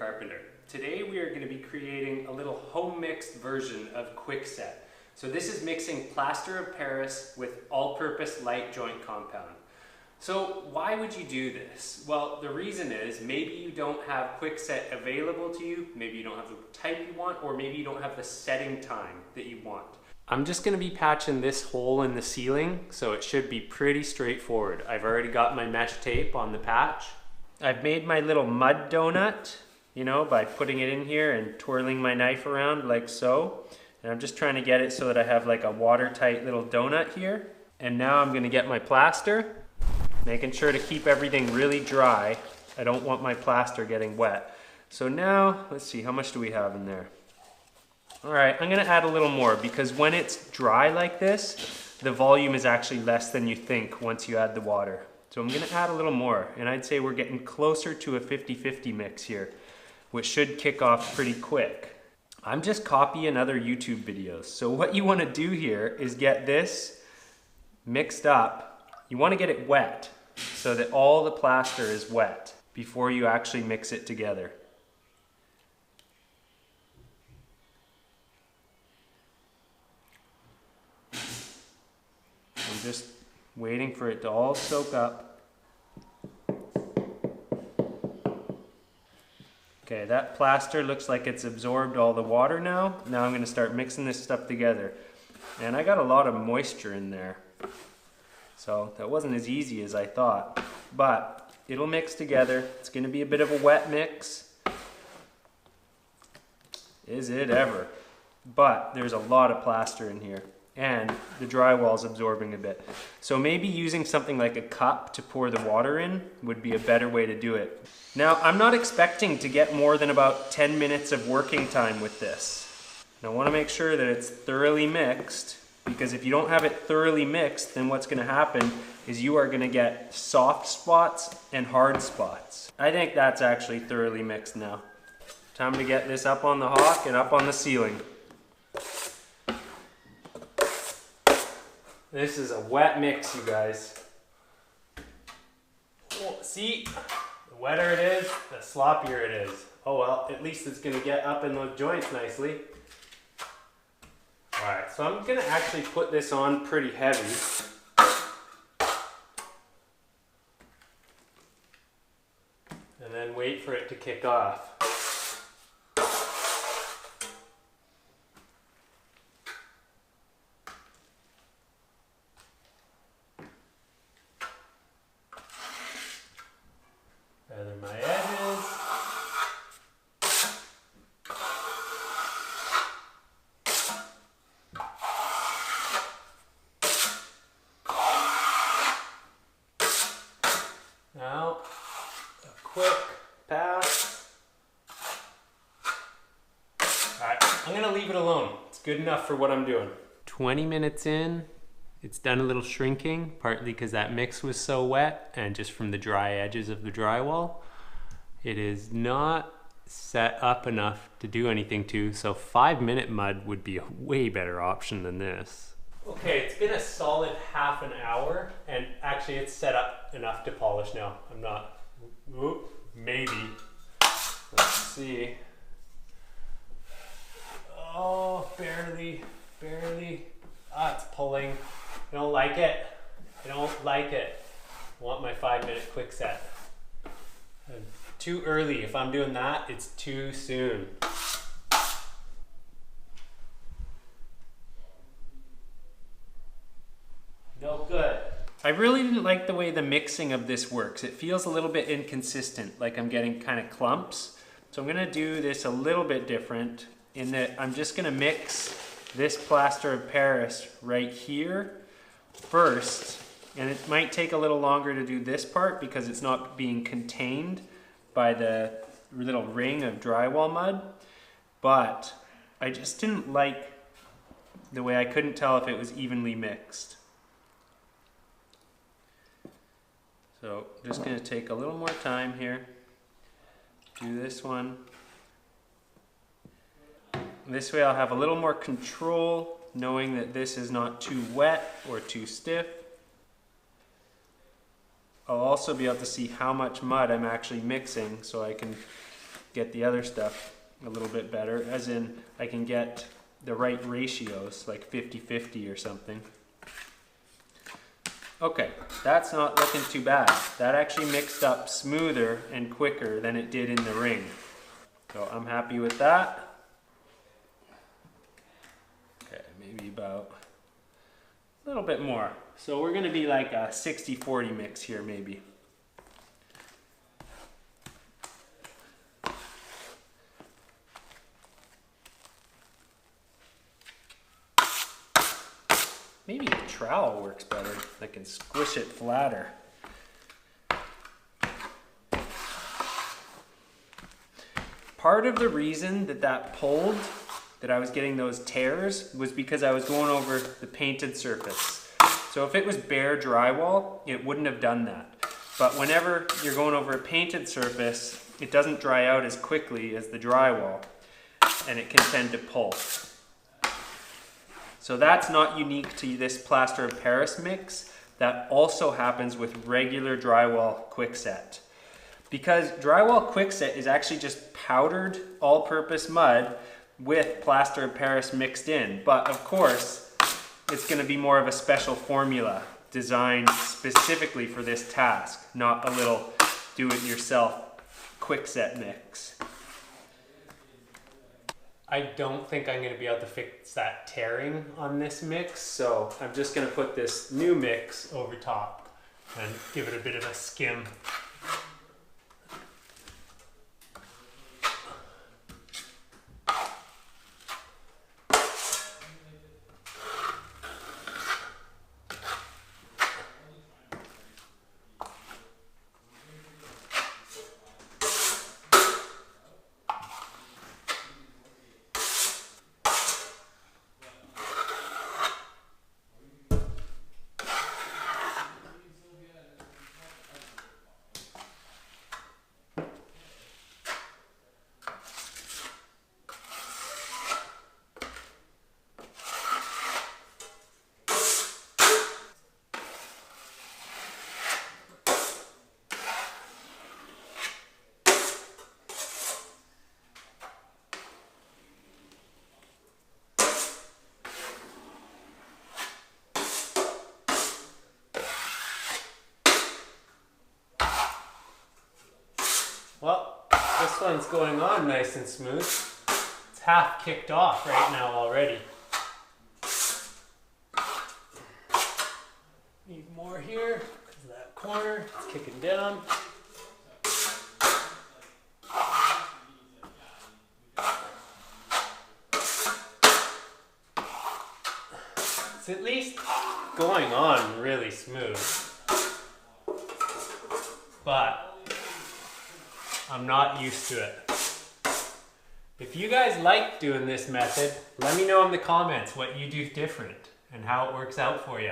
carpenter. Today we are going to be creating a little home mixed version of Quickset. So this is mixing plaster of Paris with all-purpose light joint compound. So why would you do this? Well, the reason is maybe you don't have Quickset available to you, maybe you don't have the type you want, or maybe you don't have the setting time that you want. I'm just going to be patching this hole in the ceiling, so it should be pretty straightforward. I've already got my mesh tape on the patch. I've made my little mud donut, by putting it in here and twirling my knife around like so. And I'm just trying to get it so that I have like a watertight little donut here. And now I'm going to get my plaster, making sure to keep everything really dry. I don't want my plaster getting wet. So now, let's see, how much do we have in there? All right, I'm gonna add a little more because when it's dry like this, the volume is actually less than you think once you add the water. So I'm gonna add a little more, and I'd say we're getting closer to a 50-50 mix here, which should kick off pretty quick. I'm just copying other YouTube videos. So what you wanna do here is get this mixed up. You wanna get it wet so that all the plaster is wet before you actually mix it together. I'm just waiting for it to all soak up. Okay, that plaster looks like it's absorbed all the water now. Now I'm gonna start mixing this stuff together. And I got a lot of moisture in there. So that wasn't as easy as I thought, but it'll mix together. It's gonna be a bit of a wet mix. Is it ever? But there's a lot of plaster in here and the drywall's absorbing a bit. So maybe using something like a cup to pour the water in would be a better way to do it. Now, I'm not expecting to get more than about 10 minutes of working time with this. And I wanna make sure that it's thoroughly mixed, because if you don't have it thoroughly mixed, then what's gonna happen is you are gonna get soft spots and hard spots. I think that's actually thoroughly mixed now. Time to get this up on the hawk and up on the ceiling. This is a wet mix, you guys. Oh, see, the wetter it is, the sloppier it is. Oh well, at least it's gonna get up in those joints nicely. All right, so I'm gonna actually put this on pretty heavy. And then wait for it to kick off. Feather my edges. Now, a quick pass. Alright, I'm gonna leave it alone. It's good enough for what I'm doing. 20 minutes in. It's done a little shrinking, partly because that mix was so wet and just from the dry edges of the drywall. It is not set up enough to do anything to, so 5-minute mud would be a way better option than this. Okay, it's been a solid half an hour, and actually it's set up enough to polish now. I'm not, maybe. Let's see. Oh, barely. Ah, it's pulling. I don't like it. I want my 5-minute Quickset. Too early. If I'm doing that, it's too soon. No good. I really didn't like the way the mixing of this works. It feels a little bit inconsistent, like I'm getting kind of clumps. So I'm gonna do this a little bit different in that I'm just gonna mix this plaster of Paris right here first, and it might take a little longer to do this part because it's not being contained by the little ring of drywall mud, but I just didn't like the way I couldn't tell if it was evenly mixed. So I'm just gonna take a little more time here, do this one. This way I'll have a little more control, knowing that this is not too wet or too stiff. I'll also be able to see how much mud I'm actually mixing so I can get the other stuff a little bit better, as in I can get the right ratios, like 50-50 or something. Okay, that's not looking too bad. That actually mixed up smoother and quicker than it did in the ring. So I'm happy with that. Okay, maybe about a little bit more. So we're gonna be like a 60-40 mix here maybe. Maybe the trowel works better. I can squish it flatter. Part of the reason that pulled, that I was getting those tears, was because I was going over the painted surface. So if it was bare drywall, it wouldn't have done that. But whenever you're going over a painted surface, it doesn't dry out as quickly as the drywall, and it can tend to pull. So that's not unique to this Plaster of Paris mix. That also happens with regular drywall quickset. Because drywall quickset is actually just powdered all-purpose mud with Plaster of Paris mixed in. But of course, it's going to be more of a special formula designed specifically for this task, not a little do-it-yourself quickset mix. I don't think I'm going to be able to fix that tearing on this mix, so I'm just going to put this new mix over top and give it a bit of a skim. Well, this one's going on nice and smooth. It's half kicked off right now already. Need more here because of that corner. It's kicking down. It's at least going on really smooth. But I'm not used to it. If you guys like doing this method, let me know in the comments what you do different and how it works out for you.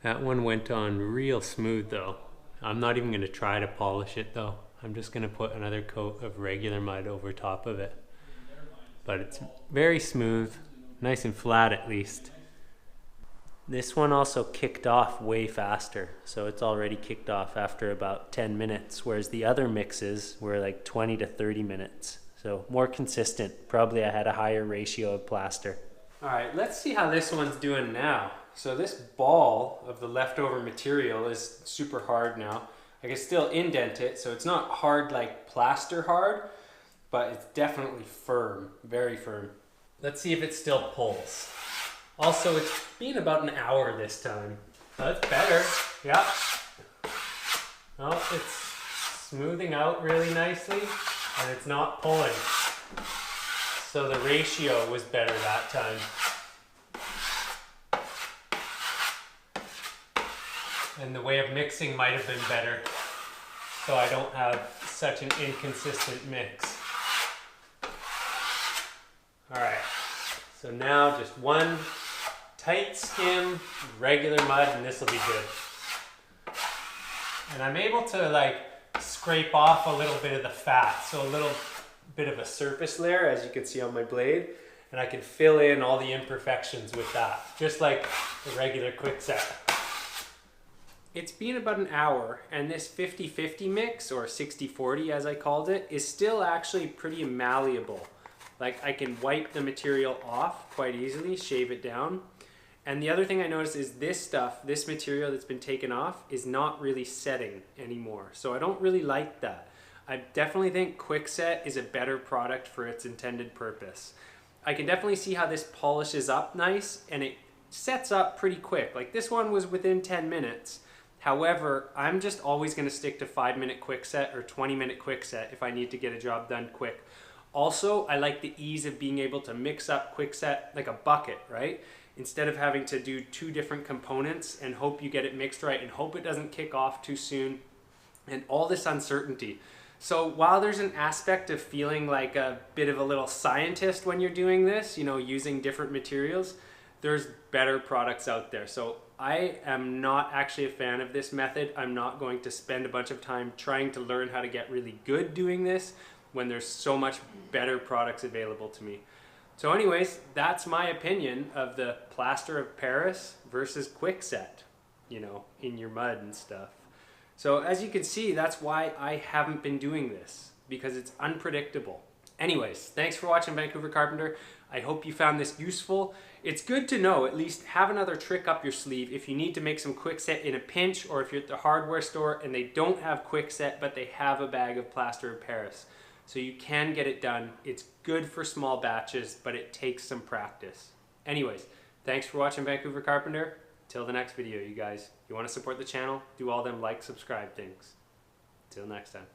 That one went on real smooth though. I'm not even going to try to polish it though. I'm just going to put another coat of regular mud over top of it. But it's very smooth, nice and flat at least. This one also kicked off way faster, so it's already kicked off after about 10 minutes, whereas the other mixes were like 20 to 30 minutes. So more consistent. Probably I had a higher ratio of plaster. All right, let's see how this one's doing now. So this ball of the leftover material is super hard now. I can still indent it, so it's not hard like plaster hard, but it's definitely firm, very firm. Let's see if it still pulls. Also, it's been about an hour this time. That's better, yeah. Oh, it's smoothing out really nicely, and it's not pulling. So the ratio was better that time. And the way of mixing might have been better, so I don't have such an inconsistent mix. All right, so now just one tight skim, regular mud, and this will be good. And I'm able to like scrape off a little bit of the fat, so a little bit of a surface layer, as you can see on my blade, and I can fill in all the imperfections with that, just like the regular quickset. It's been about an hour, and this 50-50 mix, or 60-40 as I called it, is still actually pretty malleable. Like, I can wipe the material off quite easily, shave it down. And the other thing I noticed is this stuff, this material that's been taken off, is not really setting anymore. So I don't really like that. I definitely think Quickset is a better product for its intended purpose. I can definitely see how this polishes up nice, and it sets up pretty quick. Like, this one was within 10 minutes. However, I'm just always going to stick to 5-minute Quickset or 20-minute Quickset if I need to get a job done quick. Also, I like the ease of being able to mix up Quickset like a bucket, right? Instead of having to do 2 different components and hope you get it mixed right and hope it doesn't kick off too soon, and all this uncertainty. So while there's an aspect of feeling like a bit of a little scientist when you're doing this, you know, using different materials, there's better products out there. So I am not actually a fan of this method. I'm not going to spend a bunch of time trying to learn how to get really good doing this when there's so much better products available to me. So anyways, that's my opinion of the Plaster of Paris versus Quickset, you know, in your mud and stuff. So as you can see, that's why I haven't been doing this, because it's unpredictable. Anyways, thanks for watching Vancouver Carpenter. I hope you found this useful. It's good to know, at least have another trick up your sleeve if you need to make some Quickset in a pinch, or if you're at the hardware store and they don't have Quickset but they have a bag of Plaster of Paris. So you can get it done. It's good for small batches, but it takes some practice. Anyways, thanks for watching Vancouver Carpenter. Till the next video, you guys. If you want to support the channel, do all them like, subscribe things. Till next time.